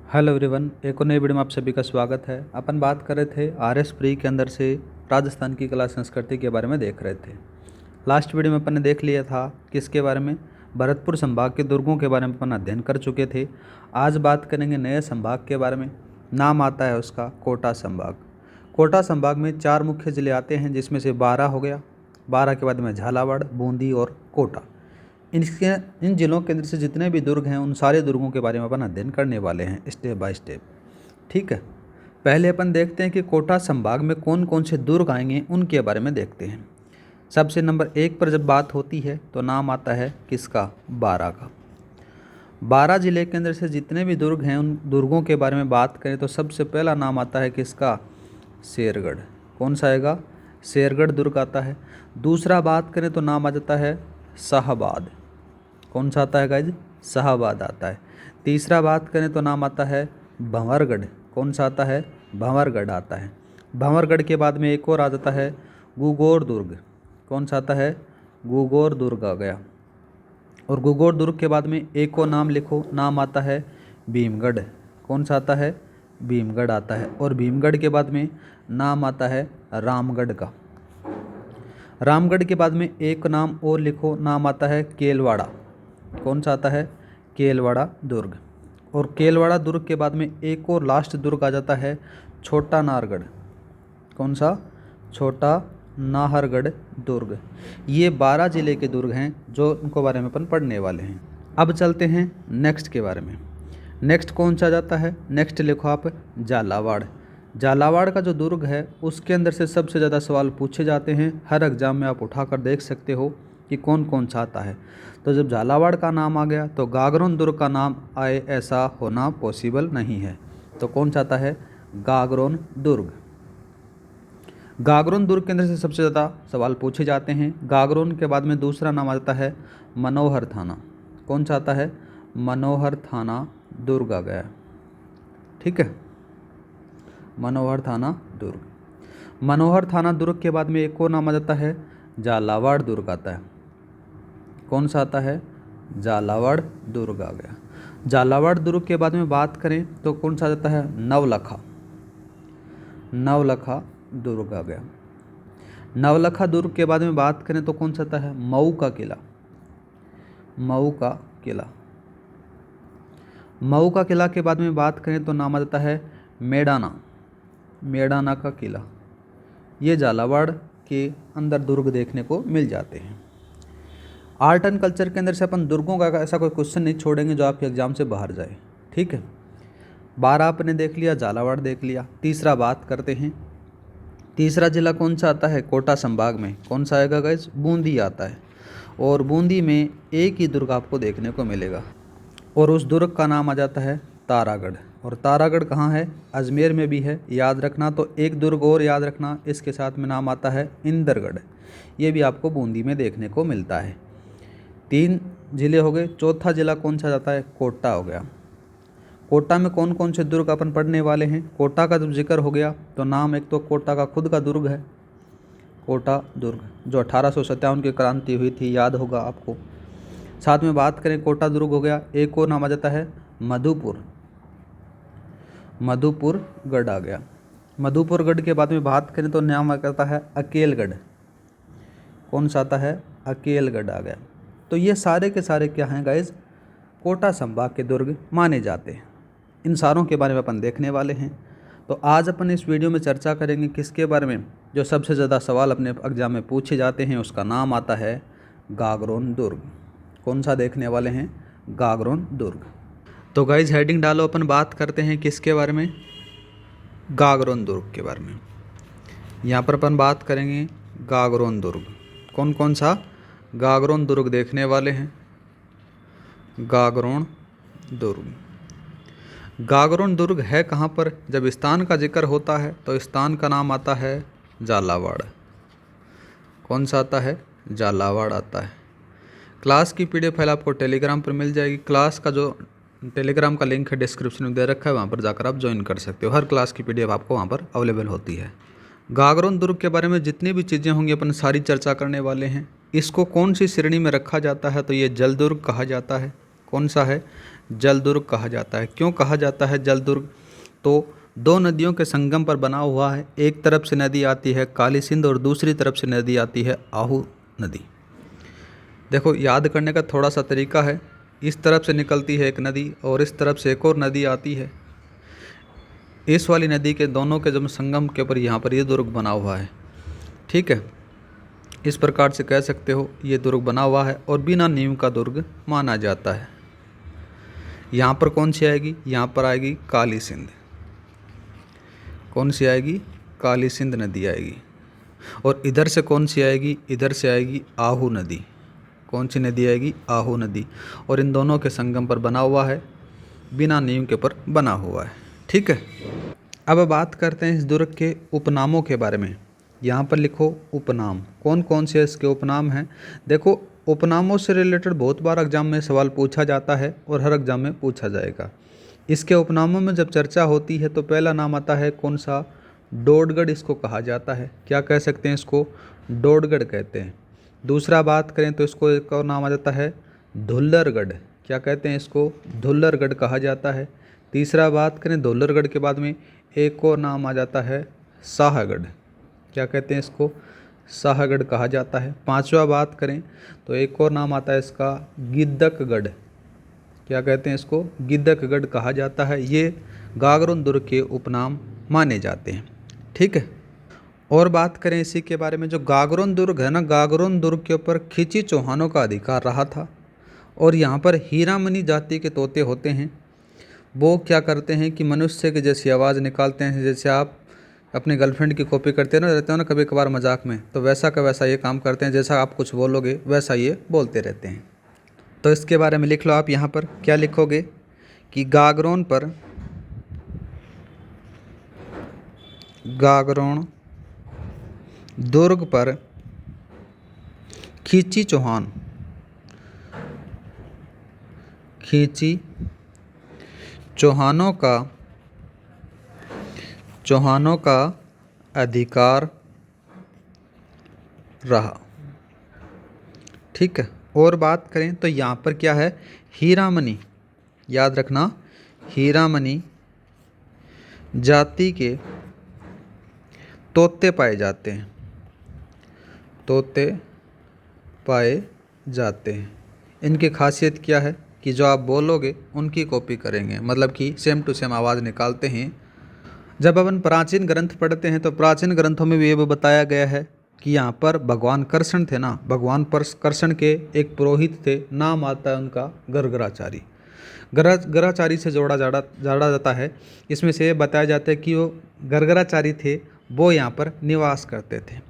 Hello everyone, एक और नई वीडियो में आप सभी का स्वागत है। अपन बात कर रहे थे आरएस प्री के अंदर से राजस्थान की कला संस्कृति के बारे में देख रहे थे। लास्ट वीडियो में अपन ने देख लिया था किसके बारे में, भरतपुर संभाग के दुर्गों के बारे में अपन अध्ययन कर चुके थे। आज बात करेंगे नए संभाग के बारे में। नाम आता है उसका कोटा संभाग। कोटा संभाग में 4 मुख्य ज़िले आते हैं, जिसमें से 12 हो गया। 12 के बाद में झालावाड़, बूंदी और कोटा। इन जिलों के अंदर से जितने भी दुर्ग हैं उन सारे दुर्गों के बारे में अपन अध्ययन करने वाले हैं स्टेप बाय स्टेप। ठीक है, पहले अपन देखते हैं कि कोटा संभाग में कौन कौन से दुर्ग आएंगे, उनके बारे में देखते हैं। सबसे नंबर 1 पर जब बात होती है तो नाम आता है किसका, बारा का। 12 जिले के अंदर से जितने भी दुर्ग हैं उन दुर्गों के बारे में बात करें तो सबसे पहला नाम आता है किसका, शेरगढ़। कौन सा आएगा, शेरगढ़ दुर्ग आता है। दूसरा बात करें तो नाम आ जाता है शाहबाद। कौन सा आता है गाइज, शाहबाद आता है। तीसरा बात करें तो नाम आता है भंवरगढ़। कौन सा आता है, भंवरगढ़ आता है। भंवरगढ़ के बाद में एक और आ जाता है गुगोर दुर्ग। कौन सा आता है, गुगोर दुर्ग आ गया। और गुगोर दुर्ग के बाद में एक और नाम लिखो, नाम आता है भीमगढ़। कौन सा आता है, भीमगढ़ आता है। और भीमगढ़ के बाद में नाम आता है रामगढ़ का। रामगढ़ के बाद में एक नाम और लिखो, नाम आता है केलवाड़ा। कौन सा आता है, केलवाड़ा दुर्ग। और केलवाड़ा दुर्ग के बाद में एक और लास्ट दुर्ग आ जाता है छोटा नाहरगढ़। कौन सा, छोटा नाहरगढ़ दुर्ग। ये 12 जिले के दुर्ग हैं जो उनको बारे में अपन पढ़ने वाले हैं। अब चलते हैं नेक्स्ट के बारे में। नेक्स्ट कौन सा आ जाता है, नेक्स्ट लिखो आप झालावाड़। झालावाड़ का जो दुर्ग है उसके अंदर से सबसे ज़्यादा सवाल पूछे जाते हैं। हर एग्जाम में आप उठाकर देख सकते हो कि कौन कौन सा आता है। तो जब झालावाड़ का नाम आ गया तो गागरोन दुर्ग का नाम आए ऐसा होना पॉसिबल नहीं है। तो कौन सा आता है, गागरोन दुर्ग। गागरोन दुर्ग के अंदर से सबसे ज़्यादा सवाल पूछे जाते हैं। गागरोन के बाद में दूसरा नाम आता है मनोहर थाना। कौन सा आता है, मनोहर थाना दुर्ग आ गया। ठीक है, मनोहर थाना दुर्ग। मनोहर थाना दुर्ग के बाद में एक और नाम आ जाता है झालावाड़ दुर्ग आता है। कौन सा आता है, झालावाड़ दुर्ग आ गया। झालावाड़ दुर्ग के बाद में बात करें तो कौन सा आ जाता है, नवलखा। नवलखा दुर्ग आ गया। नवलखा दुर्ग के बाद में बात करें तो कौन सा आता है, मऊ का किला। मऊ का किला। मऊ का किला के बाद में बात करें तो नाम आ जाता है मेडाना। मेडाना का किला। ये झालावाड़ के अंदर दुर्ग देखने को मिल जाते हैं। आर्ट एंड कल्चर के अंदर से अपन दुर्गों का ऐसा कोई क्वेश्चन नहीं छोड़ेंगे जो आपके एग्जाम से बाहर जाए। ठीक है, 12 आपने देख लिया, झालावाड़ देख लिया। तीसरा बात करते हैं। तीसरा जिला कौन सा आता है, कोटा संभाग में कौन सा आएगा गाइस, बूंदी आता है। और बूंदी में एक ही दुर्ग आपको देखने को मिलेगा और उस दुर्ग का नाम आ जाता है तारागढ़। और तारागढ़ कहाँ है, अजमेर में भी है, याद रखना। तो एक दुर्ग और याद रखना, इसके साथ में नाम आता है इंदरगढ़। ये भी आपको बूंदी में देखने को मिलता है। 3 जिले हो गए। चौथा जिला कौन सा जाता है, कोटा हो गया। कोटा में कौन कौन से दुर्ग अपन पढ़ने वाले हैं। कोटा का जब जिक्र हो गया तो नाम एक तो कोटा का खुद का दुर्ग है, कोटा दुर्ग, जो 1857 की क्रांति हुई थी, याद होगा आपको। साथ में बात करें कोटा दुर्ग हो गया, एक और नाम आ जाता है मधुपुर। मधुपुरगढ़ आ गया। मधुपुरगढ़ के बाद में बात करें तो नाम आ जाता है अकेलगढ़। कौन सा आता है, अकेलगढ़ आ गया। तो ये सारे के सारे क्या हैं गाइज, कोटा संभाग के दुर्ग माने जाते हैं। इन सारों के बारे में अपन देखने वाले हैं। तो आज अपन इस वीडियो में चर्चा करेंगे किसके बारे में, जो सबसे ज़्यादा सवाल अपने एग्जाम में पूछे जाते हैं। उसका नाम आता है गागरोन दुर्ग। कौन सा देखने वाले हैं, गागरोन दुर्ग। तो गाइज हेडिंग डालो, अपन बात करते हैं किसके बारे में, गागरोन दुर्ग के बारे में। यहाँ पर अपन बात करेंगे गागरोन दुर्ग। कौन कौन सा गागरोन दुर्ग देखने वाले हैं, गागरोन दुर्ग। गागरोन दुर्ग है कहाँ पर, जब स्थान का जिक्र होता है तो स्थान का नाम आता है झालावाड़। कौन सा आता है, झालावाड़ आता है। क्लास की पीडीएफ फाइल आपको टेलीग्राम पर मिल जाएगी। क्लास का जो टेलीग्राम का लिंक है डिस्क्रिप्शन में दे रखा है, वहाँ पर जाकर आप ज्वाइन कर सकते हो। हर क्लास की पीडीएफ आपको वहाँ पर अवेलेबल होती है। गागरोन दुर्ग के बारे में जितनी भी चीज़ें होंगी अपन सारी चर्चा करने वाले हैं। इसको कौन सी श्रेणी में रखा जाता है, तो ये जल दुर्ग कहा जाता है। कौन सा है, जलदुर्ग कहा जाता है। क्यों कहा जाता है जलदुर्ग? तो दो नदियों के संगम पर बना हुआ है। एक तरफ से नदी आती है काली सिंध और दूसरी तरफ से नदी आती है आहू नदी। देखो याद करने का थोड़ा सा तरीका है, इस तरफ से निकलती है एक नदी और इस तरफ से एक और नदी आती है। इस वाली नदी के दोनों के जब संगम के ऊपर यहाँ पर ये दुर्ग बना हुआ है। ठीक है, इस प्रकार से कह सकते हो ये दुर्ग बना हुआ है और बिना नींव का दुर्ग माना जाता है। यहाँ पर कौन सी आएगी? यहाँ पर आएगी काली सिंध। कौन सी आएगी? काली सिंध नदी आएगी। और इधर से कौन सी आएगी? इधर से आएगी आहू नदी। कौन सी नदी आएगी? आहू नदी। और इन दोनों के संगम पर बना हुआ है, बिना नींव के ऊपर बना हुआ है। ठीक है, अब बात करते हैं इस दुर्ग के उपनामों के बारे में। यहाँ पर लिखो उपनाम। कौन कौन से इसके उपनाम हैं? देखो उपनामों से रिलेटेड बहुत बार एग्जाम में सवाल पूछा जाता है और हर एग्जाम में पूछा जाएगा। इसके उपनामों में जब चर्चा होती है तो पहला नाम आता है कौन सा? डोडगढ़ इसको कहा जाता है। क्या कह सकते हैं इसको? डोडगढ़ कहते हैं। दूसरा बात करें तो इसको एक और नाम आ जाता है धुल्लरगढ़। क्या कहते हैं इसको? धुल्लरगढ़ कहा जाता है। तीसरा बात करें धुल्लरगढ़ के बाद में एक और नाम आ जाता है शाहगढ़। क्या कहते हैं इसको? शाहगढ़ कहा जाता है। पांचवा बात करें तो एक और नाम आता है इसका गिद्दकगढ़। क्या कहते हैं इसको? गिद्दकगढ़ कहा जाता है। ये गागरोन दुर्ग के उपनाम माने जाते हैं। ठीक है, और बात करें इसी के बारे में, जो गागरोन दुर्ग है ना, गागरोन दुर्ग के ऊपर खिची चौहानों का अधिकार रहा था। और यहाँ पर हीरामनी जाति के तोते होते हैं। वो क्या करते हैं कि मनुष्य के जैसी आवाज़ निकालते हैं। जैसे आप अपनी गर्लफ्रेंड की कॉपी करते रहते हो ना कभी कभार मजाक में, तो वैसा का वैसा ये काम करते हैं। जैसा आप कुछ बोलोगे वैसा ये बोलते रहते हैं। तो इसके बारे में लिख लो आप। यहाँ पर क्या लिखोगे कि गागरोन दुर्ग पर खिची चौहानों का अधिकार रहा। ठीक है, और बात करें तो यहाँ पर क्या है? हीरामनी, याद रखना, हीरामनी जाति के तोते पाए जाते हैं। तोते पाए जाते हैं। इनकी खासियत क्या है कि जो आप बोलोगे उनकी कॉपी करेंगे, मतलब कि सेम टू सेम आवाज़ निकालते हैं। जब अपन प्राचीन ग्रंथ पढ़ते हैं तो प्राचीन ग्रंथों में भी ये बताया गया है कि यहाँ पर भगवान कृष्ण थे ना, भगवान कृष्ण के एक पुरोहित थे, नाम आता है उनका गर्गराचारी। गर्गराचारी से जोड़ा जाता है। इसमें से बताया जाता है कि वो गर्गराचारी थे, वो यहाँ पर निवास करते थे,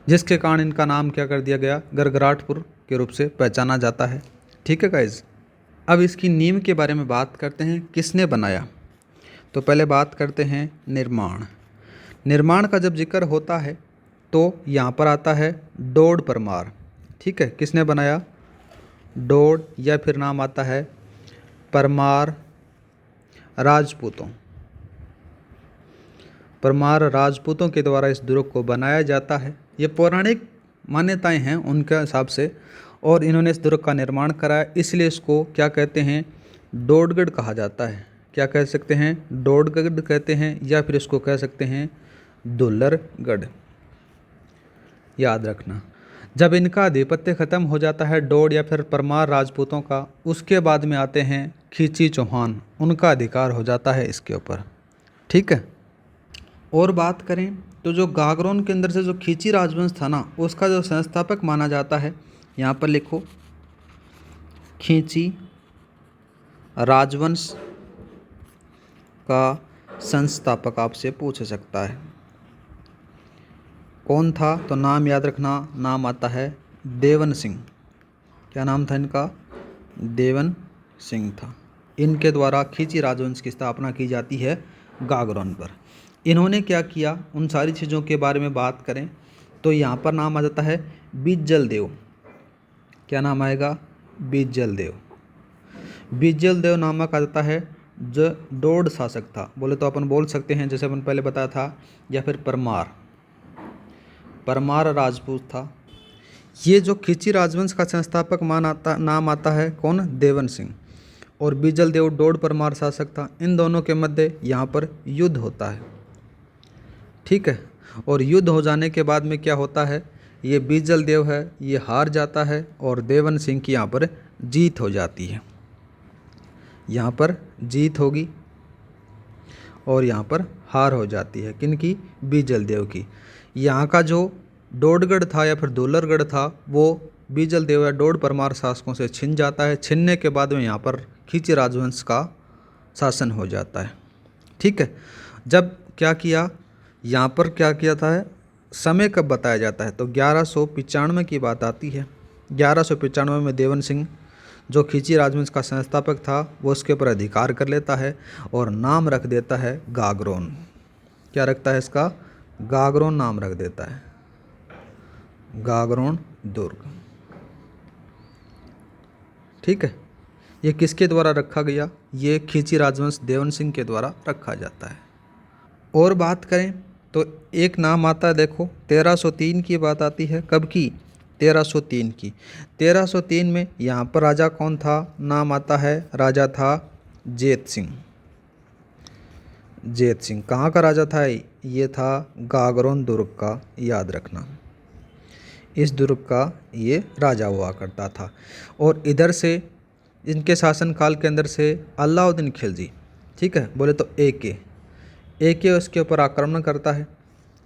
जिसके कारण इनका नाम क्या कर दिया गया? गर्गराटपुर के रूप से पहचाना जाता है। ठीक है गाइज, अब इसकी नींव के बारे में बात करते हैं, किसने बनाया? तो पहले बात करते हैं निर्माण। निर्माण का जब जिक्र होता है तो यहाँ पर आता है डोड परमार। ठीक है, किसने बनाया? डोड, या फिर नाम आता है परमार राजपूतों के द्वारा इस दुर्ग को बनाया जाता है। ये पौराणिक मान्यताएं हैं उनके हिसाब से, और इन्होंने इस दुर्ग का निर्माण कराया, इसलिए इसको क्या कहते हैं? डोडगढ़ कहा जाता है। क्या कह सकते हैं? डोडगढ़ कहते हैं, या फिर इसको कह सकते हैं दुल्लरगढ़। याद रखना, जब इनका आधिपत्य खत्म हो जाता है डोड या फिर परमार राजपूतों का, उसके बाद में आते हैं खिची चौहान, उनका अधिकार हो जाता है इसके ऊपर। ठीक है, और बात करें तो जो गागरोन के अंदर से जो खिची राजवंश था ना, उसका जो संस्थापक माना जाता है, यहाँ पर लिखो खिची राजवंश का संस्थापक आपसे पूछ सकता है कौन था? तो नाम याद रखना, नाम आता है देवन सिंह। क्या नाम था इनका? देवन सिंह था। इनके द्वारा खिची राजवंश की स्थापना की जाती है गागरोन पर। इन्होंने क्या किया, उन सारी चीज़ों के बारे में बात करें तो यहाँ पर नाम आ जाता है बिज्जल देव। क्या नाम आएगा? बिज्जल देव। बिज्जल देव नामक आ जाता है जो डोड शासक था, बोले तो अपन बोल सकते हैं, जैसे अपन पहले बताया था, या फिर परमार राजपूत था। ये जो खिची राजवंश का संस्थापक नाम आता है कौन? देवन सिंह। और बीजल देव डोड परमार शासक था। इन दोनों के मध्य यहाँ पर युद्ध होता है, ठीक है। और युद्ध हो जाने के बाद में क्या होता है, ये बीजल देव है ये हार जाता है और देवन सिंह की यहाँ पर जीत हो जाती है। यहाँ पर जीत होगी और यहाँ पर हार हो जाती है, किनकी, बीजल देव की। यहाँ का जो डोडगढ़ था या फिर दूलरगढ़ था वो बीजल देव या डोड परमार शासकों से छिन जाता है। छिनने के बाद में यहाँ पर खींची राजवंश का शासन हो जाता है, ठीक है। जब क्या किया, यहाँ पर क्या किया था, समय कब बताया जाता है, तो 1195 की बात आती है। 1195 में देवन सिंह जो खींची राजवंश का संस्थापक था वो उसके ऊपर अधिकार कर लेता है और नाम रख देता है गागरोन। क्या रखता है इसका, गागरोन नाम रख देता है, गागरोन दुर्ग, ठीक है। ये किसके द्वारा रखा गया, ये खींची राजवंश देवन सिंह के द्वारा रखा जाता है। और बात करें तो एक नाम आता है, देखो 1303 की बात आती है, कब की, 1303 की। 1303 में यहाँ पर राजा कौन था, नाम आता है, राजा था जेत सिंह। जेत सिंह कहाँ का राजा था, ये था गागरोन दुर्ग का, याद रखना, इस दुर्ग का ये राजा हुआ करता था। और इधर से इनके शासनकाल के अंदर से अलाउद्दीन खिलजी, ठीक है, बोले तो एक उसके ऊपर आक्रमण करता है।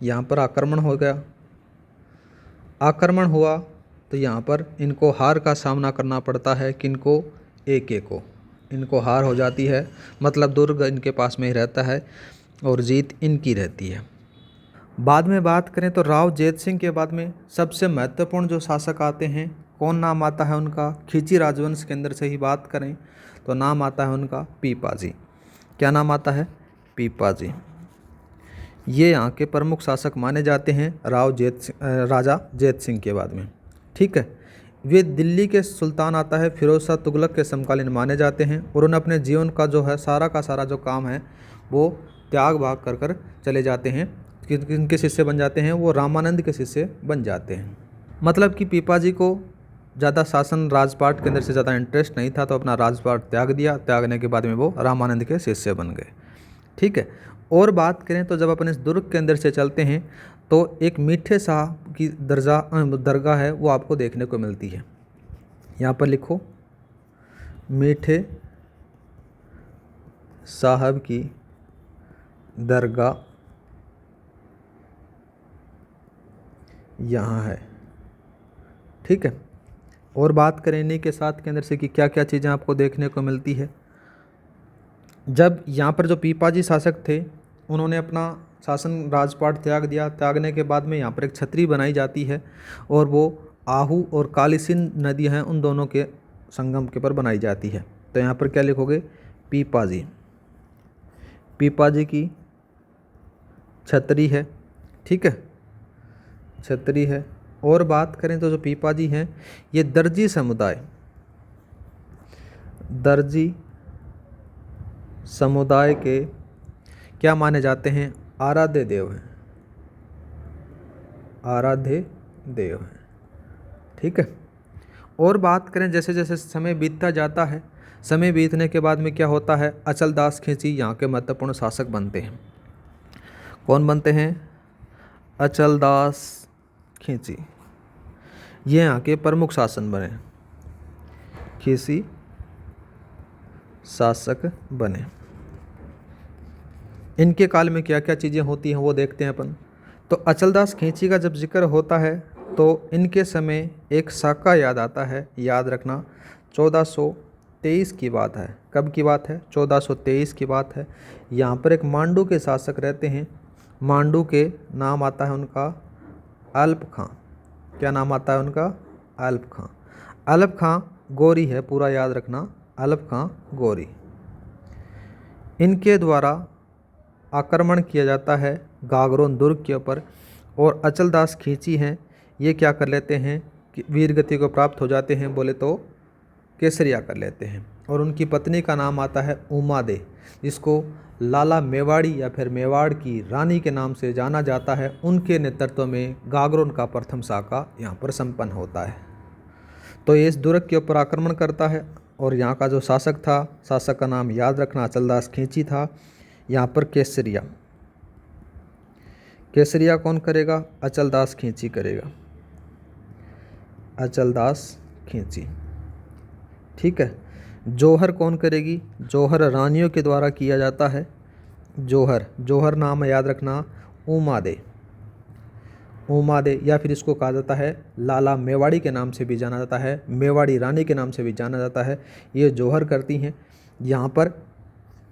यहाँ पर आक्रमण हो गया, आक्रमण हुआ तो यहाँ पर इनको हार का सामना करना पड़ता है, किनको, को, इनको हार हो जाती है, मतलब दुर्ग इनके पास में ही रहता है और जीत इनकी रहती है। बाद में बात करें तो राव जेत सिंह के बाद में सबसे महत्वपूर्ण जो शासक आते हैं, कौन नाम आता है उनका, खींची राजवंश के अंदर से ही बात करें तो नाम आता है उनका पीपाजी। क्या नाम आता है, पीपाजी। ये यहाँ के प्रमुख शासक माने जाते हैं राजा जेत सिंह के बाद में, ठीक है। वे दिल्ली के सुल्तान आता है फिरोज शाह तुगलक के समकालीन माने जाते हैं और उन्हें अपने जीवन का जो है सारा का सारा जो काम है वो त्याग भाग कर कर चले जाते हैं। किनके शिष्य बन जाते हैं, वो रामानंद के शिष्य बन जाते हैं। मतलब कि पीपाजी को ज़्यादा शासन राजपाट के अंदर से ज़्यादा इंटरेस्ट नहीं था तो अपना राजपाट त्याग दिया, त्यागने के बाद में वो रामानंद के शिष्य बन गए, ठीक है। और बात करें तो जब अपन इस दुर्ग के अंदर से चलते हैं तो एक मीठे साहब की दरगाह है वो आपको देखने को मिलती है। यहाँ पर लिखो, मीठे साहब की दरगाह यहाँ है, ठीक है। और बात करें इन्हीं के साथ के अंदर से कि क्या क्या चीज़ें आपको देखने को मिलती है। जब यहाँ पर जो पीपाजी शासक थे उन्होंने अपना शासन राजपाट त्याग दिया, त्यागने के बाद में यहाँ पर एक छतरी बनाई जाती है और वो आहू और काली सिंध नदी हैं उन दोनों के संगम के पर बनाई जाती है। तो यहाँ पर क्या लिखोगे, पीपाजी, पीपाजी की छतरी है, ठीक है, छतरी है। और बात करें तो जो पीपाजी हैं ये दर्जी समुदाय के क्या माने जाते हैं, आराध्य देव हैं, आराध्य देव हैं, ठीक है। और बात करें जैसे जैसे समय बीतता जाता है, समय बीतने के बाद में क्या होता है, अचलदास खिलजी यहाँ के महत्वपूर्ण शासक बनते हैं। कौन बनते हैं, अचलदास खिलजी, ये यहाँ के प्रमुख शासन बने, खिलजी शासक बने। इनके काल में क्या क्या चीज़ें होती हैं वो देखते हैं अपन। तो अचलदास खिलजी का जब जिक्र होता है तो इनके समय एक साका याद आता है, याद रखना, 1423 की बात है। कब की बात है, 1423 की बात है। यहाँ पर एक मांडू के शासक रहते हैं, मांडू के नाम आता है उनका अल्प खां। क्या नाम आता है उनका, अल्प खां। अल्प खां गोरी है, पूरा याद रखना, अल्प खां गोरी। इनके द्वारा आक्रमण किया जाता है गागरोन दुर्ग के ऊपर और अचलदास खिलजी हैं ये क्या कर लेते हैं कि वीर गति को प्राप्त हो जाते हैं, बोले तो केसरिया कर लेते हैं। और उनकी पत्नी का नाम आता है उमा दे, जिसको लाला मेवाड़ी या फिर मेवाड़ की रानी के नाम से जाना जाता है। उनके नेतृत्व में गागरोन का प्रथम शाखा यहाँ पर संपन्न होता है। तो ये इस दुर्ग के ऊपर आक्रमण करता है और यहाँ का जो शासक था, शासक का नाम याद रखना अचलदास खींची था। यहाँ पर केसरिया, केसरिया कौन करेगा? अचलदास खींची करेगा, अचलदास खींची। ठीक है। जौहर कौन करेगी? जौहर रानियों के द्वारा किया जाता है। जौहर, जौहर नाम याद रखना उमा दे, उमा दे, या फिर इसको कहा जाता है लाला मेवाड़ी के नाम से भी जाना जाता है, मेवाड़ी रानी के नाम से भी जाना जाता है। ये जौहर करती हैं यहाँ पर।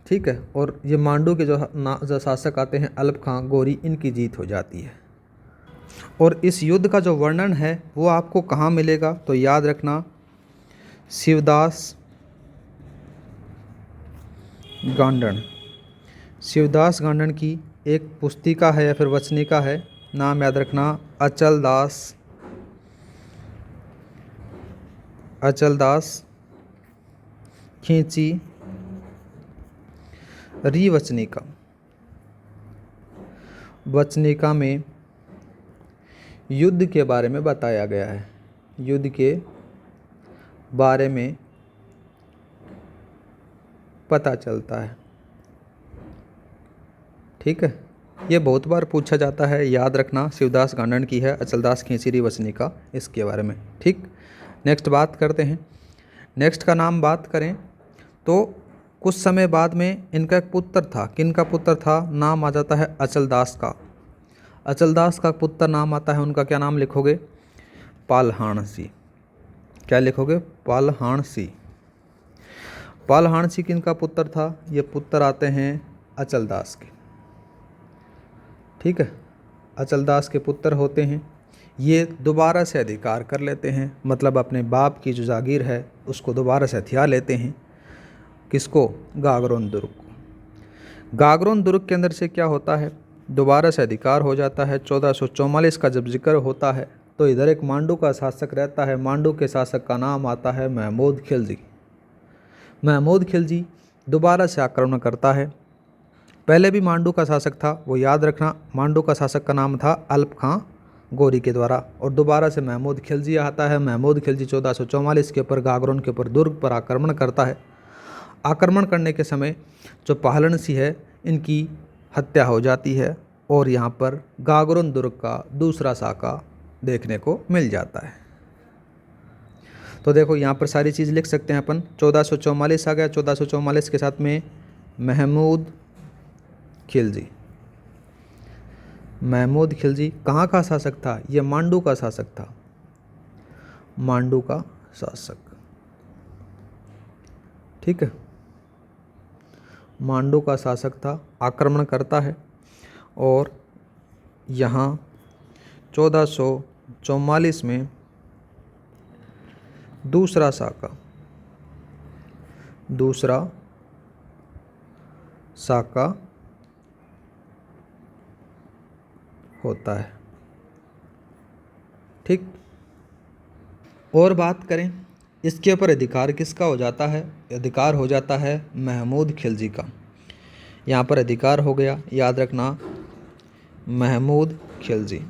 ठीक है। और ये मांडू के जो शासक आते हैं अलप खां गोरी, इनकी जीत हो जाती है। और इस युद्ध का जो वर्णन है वो आपको कहाँ मिलेगा? तो याद रखना शिवदास गांडन, शिवदास गांडन की एक पुस्तिका है या फिर वचनिका है, नाम याद रखना अचलदास, अचलदास खींची रिवचनिका। वचनिका में युद्ध के बारे में बताया गया है, युद्ध के बारे में पता चलता है। ठीक है। ये बहुत बार पूछा जाता है, याद रखना शिवदास गांडन की है अचलदास खींची रिवचनिका, इसके बारे में। ठीक। नेक्स्ट बात करते हैं। नेक्स्ट का नाम बात करें तो कुछ समय बाद में इनका एक पुत्र था। किनका पुत्र था? नाम आ जाता है अचलदास का। अचलदास का पुत्र नाम आता है, उनका क्या नाम लिखोगे? पालहानसी। क्या लिखोगे? पालहानसी। पालहानसी किनका पुत्र था? ये पुत्र आते हैं अचलदास के। ठीक है। अचलदास के पुत्र होते हैं। ये दोबारा से अधिकार कर लेते हैं, मतलब अपने बाप की जो जागीर है उसको दोबारा से हथिया लेते हैं। किसको? गागरोन दुर्ग को। गागरोन दुर्ग के अंदर से क्या होता है? दोबारा से अधिकार हो जाता है। 1444 का जब जिक्र होता है तो इधर एक मांडू का शासक रहता है। मांडू के शासक का नाम आता है महमूद खिलजी। महमूद खिलजी दोबारा से आक्रमण करता है। पहले भी मांडू का शासक था, वो याद रखना, मांडू का शासक का नाम था अलप खां गोरी के द्वारा, और दोबारा से महमूद खिलजी आता है। महमूद खिलजी 1444 के ऊपर गागरोन के ऊपर दुर्ग पर आक्रमण करता है। आक्रमण करने के समय जो पालहानसी है इनकी हत्या हो जाती है और यहाँ पर गागरोन दुर्ग का दूसरा साका देखने को मिल जाता है। तो देखो यहाँ पर सारी चीज़ लिख सकते हैं अपन। 1444 आ गया, 1444 के साथ में महमूद खिलजी। महमूद खिलजी कहाँ का शासक था? ये मांडू का शासक था, मांडू का शासक। ठीक है। मांडू का शासक था, आक्रमण करता है और यहाँ 1444 में दूसरा साका होता है। ठीक। और बात करें इसके ऊपर अधिकार किसका हो जाता है? अधिकार हो जाता है महमूद खिलजी का। यहाँ पर अधिकार हो गया, याद रखना महमूद खिलजी।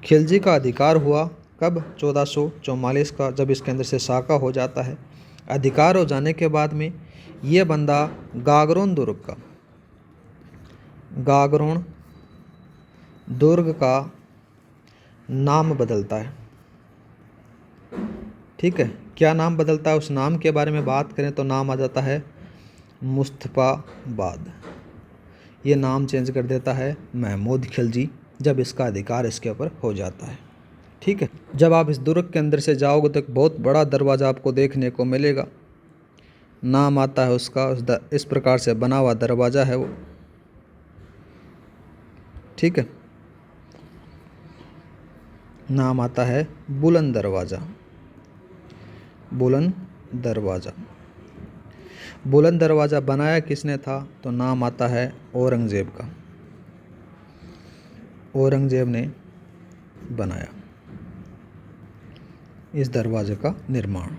खिलजी का अधिकार हुआ कब? 1444 का, जब इसके अंदर से साका हो जाता है। अधिकार हो जाने के बाद में ये बंदा गागरोन दुर्ग का नाम बदलता है। ठीक है। क्या नाम बदलता है? उस नाम के बारे में बात करें तो नाम आ जाता है मुस्तफाबाद। ये नाम चेंज कर देता है महमूद खिलजी जब इसका अधिकार इसके ऊपर हो जाता है। ठीक है। जब आप इस दुर्ग के अंदर से जाओगे तो एक बहुत बड़ा दरवाज़ा आपको देखने को मिलेगा। नाम आता है उसका, इस प्रकार से बना हुआ दरवाज़ा है वो। ठीक है। नाम आता है बुलंद दरवाज़ा। बुलंद दरवाज़ा। बुलंद दरवाज़ा बनाया किसने था? तो नाम आता है औरंगज़ेब का। औरंगज़ेब ने बनाया इस दरवाजे का निर्माण।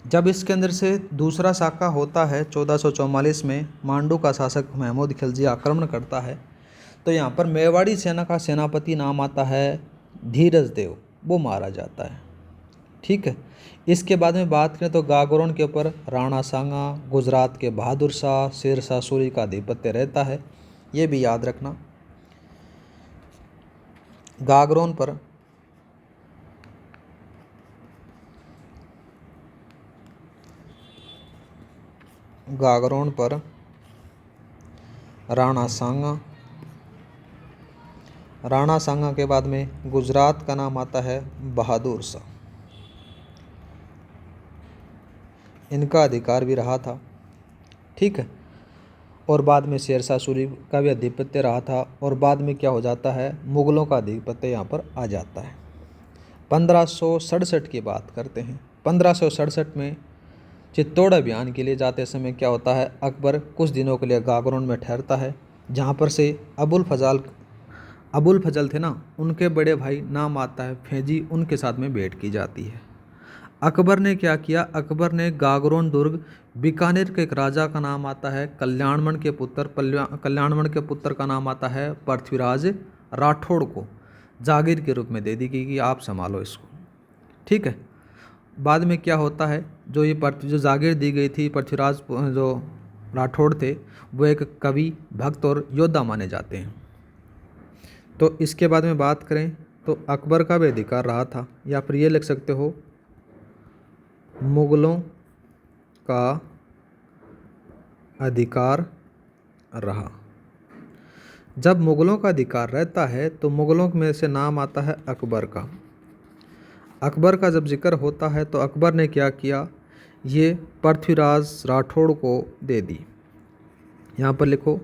जब इसके अंदर से दूसरा साका होता है 1444 में, मांडू का शासक महमूद खिलजी आक्रमण करता है, तो यहाँ पर मेवाड़ी सेना का सेनापति नाम आता है धीरज देव, वो मारा जाता है। ठीक है। इसके बाद में बात करें तो गागरोन के ऊपर राणा सांगा, गुजरात के बहादुर शाह, शेरशाह सूरी का आधिपत्य रहता है, ये भी याद रखना। गागरोन पर राणा सांगा के बाद में गुजरात का नाम आता है बहादुर शाह, इनका अधिकार भी रहा था, ठीक है। और बाद में शेरशाह सूरी का भी आधिपत्य रहा था, और बाद में क्या हो जाता है, मुगलों का आधिपत्य यहाँ पर आ जाता है। 1567 की बात करते हैं। 1567 में चित्तौड़ अभियान के लिए जाते समय क्या होता है, अकबर कुछ दिनों के लिए गागरोन में ठहरता है, जहाँ पर से अबुल फजल थे ना, उनके बड़े भाई नाम आता है फैजी, उनके साथ में भेंट की जाती है। अकबर ने क्या किया, अकबर ने गागरोन दुर्ग, बीकानेर के एक राजा का नाम आता है कल्याणमण के पुत्र का नाम आता है पृथ्वीराज राठौड़ को जागीर के रूप में दे दी कि आप संभालो इसको, ठीक है। बाद में क्या होता है, जो जागीर दी गई थी, पृथ्वीराज जो राठौड़ थे वो एक कवि, भक्त और योद्धा माने जाते हैं। तो इसके बाद में बात करें तो अकबर का भी अधिकार रहा था, या फिर ये लिख सकते हो मुगलों का अधिकार रहा। जब मुगलों का अधिकार रहता है तो मुगलों में से नाम आता है अकबर का। अकबर का जब जिक्र होता है तो अकबर ने क्या किया, ये पृथ्वीराज राठौड़ को दे दी। यहाँ पर लिखो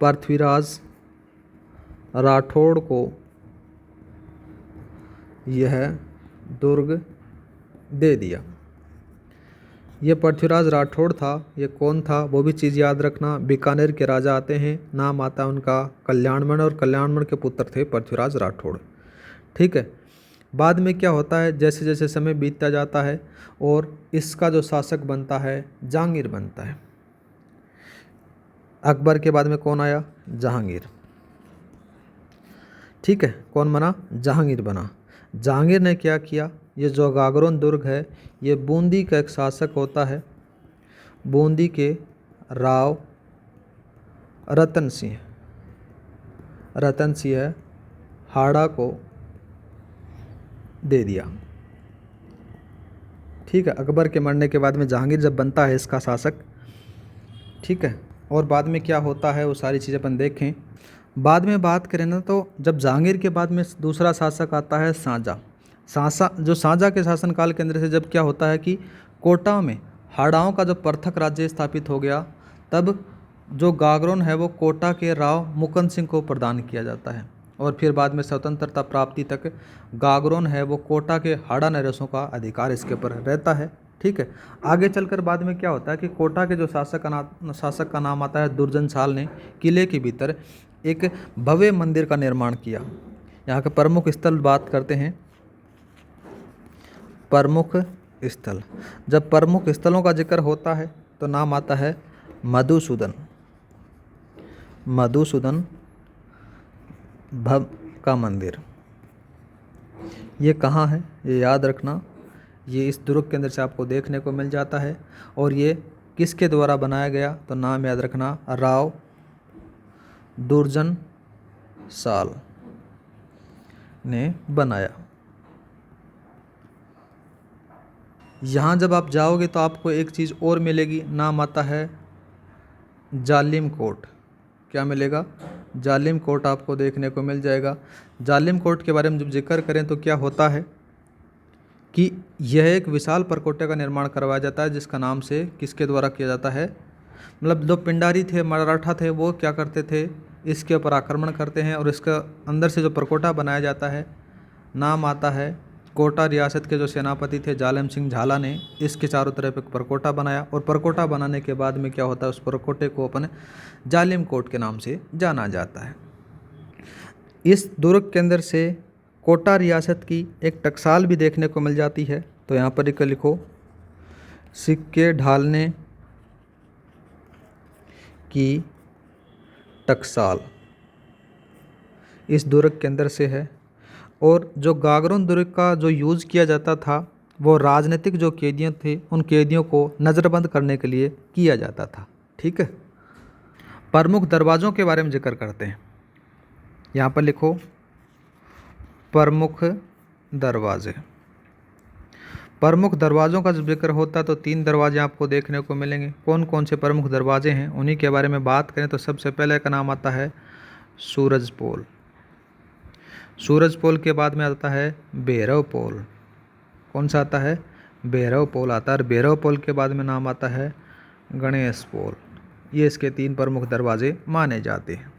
पृथ्वीराज राठौड़ को यह दुर्ग दे दिया। ये पृथ्वीराज राठौड़ था, ये कौन था वो भी चीज़ याद रखना। बीकानेर के राजा आते हैं, नाम आता है उनका कल्याणमण, और कल्याणमण के पुत्र थे पृथ्वीराज राठौड़, ठीक है। बाद में क्या होता है, जैसे जैसे समय बीतता जाता है और इसका जो शासक बनता है जहांगीर बनता है। अकबर के बाद में कौन आया, जहांगीर, ठीक है। कौन बना, जहांगीर बना। जहांगीर ने क्या किया, ये जो गागरोन दुर्ग है ये बूंदी का एक शासक होता है, बूंदी के राव रतन सिंह हाड़ा को दे दिया, ठीक है। अकबर के मरने के बाद में जहांगीर जब बनता है इसका शासक, ठीक है। और बाद में क्या होता है वो सारी चीज़ें अपन देखें। बाद में बात करें ना तो जब जहांगीर के बाद में दूसरा शासक आता है शाहजहाँ के शासनकाल के अंदर से जब क्या होता है कि कोटा में हाड़ाओं का जब पृथक राज्य स्थापित हो गया, तब जो गागरोन है वो कोटा के राव मुकुंद सिंह को प्रदान किया जाता है, और फिर बाद में स्वतंत्रता प्राप्ति तक गागरोन है वो कोटा के हाड़ा नरेशों का अधिकार इसके ऊपर रहता है, ठीक है। आगे चलकर बाद में क्या होता है कि कोटा के जो शासक का नाम आता है दुर्जन साल ने किले के भीतर एक भव्य मंदिर का निर्माण किया। यहाँ के प्रमुख स्थल बात करते हैं, प्रमुख स्थल। जब प्रमुख स्थलों का जिक्र होता है तो नाम आता है मधुसूदन भव का मंदिर। ये कहाँ है ये याद रखना, ये इस दुर्ग के अंदर से आपको देखने को मिल जाता है। और ये किसके द्वारा बनाया गया तो नाम याद रखना, राव दुर्जन साल ने बनाया। यहाँ जब आप जाओगे तो आपको एक चीज़ और मिलेगी, नाम आता है जालिम कोट। क्या मिलेगा, जालिम कोट आपको देखने को मिल जाएगा। जालिम कोट के बारे में जब जिक्र करें तो क्या होता है कि यह एक विशाल परकोटे का निर्माण करवाया जाता है, जिसका नाम से किसके द्वारा किया जाता है, मतलब जो पिंडारी थे, मराठा थे, वो क्या करते थे, इसके ऊपर आक्रमण करते हैं, और इसका अंदर से जो परकोटा बनाया जाता है, नाम आता है कोटा रियासत के जो सेनापति थे जालिम सिंह झाला ने इसके चारों तरफ एक परकोटा बनाया। और परकोटा बनाने के बाद में क्या होता है, उस परकोटे को अपन जालिम कोट के नाम से जाना जाता है। इस दुर्ग के अंदर से कोटा रियासत की एक टकसाल भी देखने को मिल जाती है। तो यहाँ पर एक लिखो, सिक्के ढालने की टकसाल इस दुर्ग के अंदर से है। और जो गागरोन दुर्ग का जो यूज़ किया जाता था वो राजनीतिक जो कैदियों थे उन कैदियों को नज़रबंद करने के लिए किया जाता था। ठीक है। प्रमुख दरवाज़ों के बारे में जिक्र करते हैं। यहाँ पर लिखो प्रमुख दरवाजे। प्रमुख दरवाज़ों का जब जिक्र होता है तो 3 दरवाजे आपको देखने को मिलेंगे। कौन कौन से प्रमुख दरवाजे हैं उन्हीं के बारे में बात करें तो सबसे पहले का नाम आता है सूरज पोल। सूरज पोल के बाद में आता है भैरव पोल। कौन सा आता है? भैरव पोल आता है। और भैरव पोल के बाद में नाम आता है गणेश पोल। ये इसके 3 प्रमुख दरवाजे माने जाते हैं।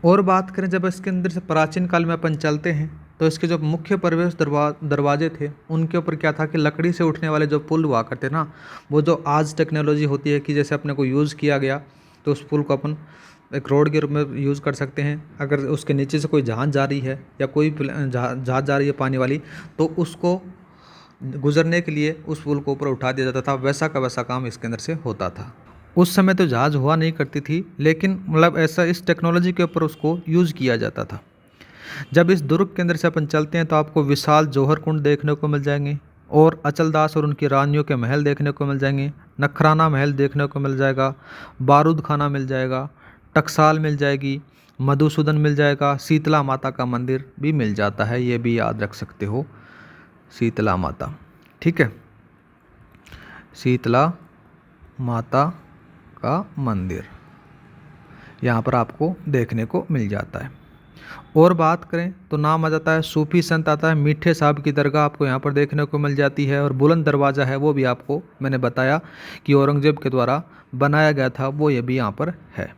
और बात करें जब इसके अंदर से प्राचीन काल में अपन चलते हैं तो इसके जो मुख्य प्रवेश दरवाजे थे उनके ऊपर क्या था कि लकड़ी से उठने वाले जो पुल हुआ करते ना, वो जो आज टेक्नोलॉजी होती है कि जैसे अपने को यूज़ किया गया तो उस पुल को अपन एक रोड के रूप में यूज़ कर सकते हैं। अगर उसके नीचे से कोई जहाज़ जा रही है या कोई जहाज़ जा रही है पानी वाली, तो उसको गुजरने के लिए उस पुल को ऊपर उठा दिया जाता था। वैसा का वैसा काम इसके अंदर से होता था। उस समय तो जहाज़ हुआ नहीं करती थी, लेकिन मतलब ऐसा इस टेक्नोलॉजी के ऊपर उसको यूज़ किया जाता था। जब इस दुर्ग के अंदर से अपन चलते हैं तो आपको विशाल जौहर कुंड देखने को मिल जाएंगे और अचलदास और उनकी रानियों के महल देखने को मिल जाएंगे। नखराना महल देखने को मिल जाएगा, बारूद खाना मिल जाएगा, टकसाल मिल जाएगी, मधुसूदन मिल जाएगा, शीतला माता का मंदिर भी मिल जाता है। ये भी याद रख सकते हो, शीतला माता। ठीक है, शीतला माता का मंदिर यहाँ पर आपको देखने को मिल जाता है। और बात करें तो नाम आ जाता है सूफी संत आता है मीठे साहब की दरगाह आपको यहाँ पर देखने को मिल जाती है। और बुलंद दरवाज़ा है वो भी आपको मैंने बताया कि औरंगजेब के द्वारा बनाया गया था, वो ये भी यहाँ पर है।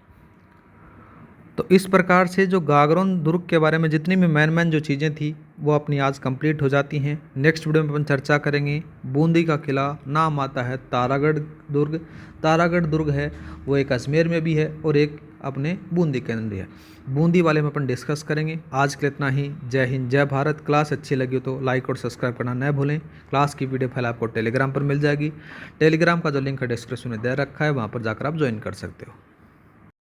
तो इस प्रकार से जो गागरोन दुर्ग के बारे में जितनी भी मैन जो चीज़ें थी वो अपनी आज कंप्लीट हो जाती हैं। नेक्स्ट वीडियो में अपन चर्चा करेंगे बूंदी का किला। नाम आता है तारागढ़ दुर्ग। तारागढ़ दुर्ग है वो एक अजमेर में भी है और एक अपने बूंदी के अंदर है। बूंदी वाले में अपन डिस्कस करेंगे। आज के लिए इतना ही। जय हिंद, जय भारत। क्लास अच्छी लगी हो तो लाइक और सब्सक्राइब करना न भूलें। क्लास की वीडियो फाइल आपको टेलीग्राम पर मिल जाएगी। टेलीग्राम का जो लिंक है डिस्क्रिप्शन में दे रखा है, वहाँ पर जाकर आप ज्वाइन कर सकते हो।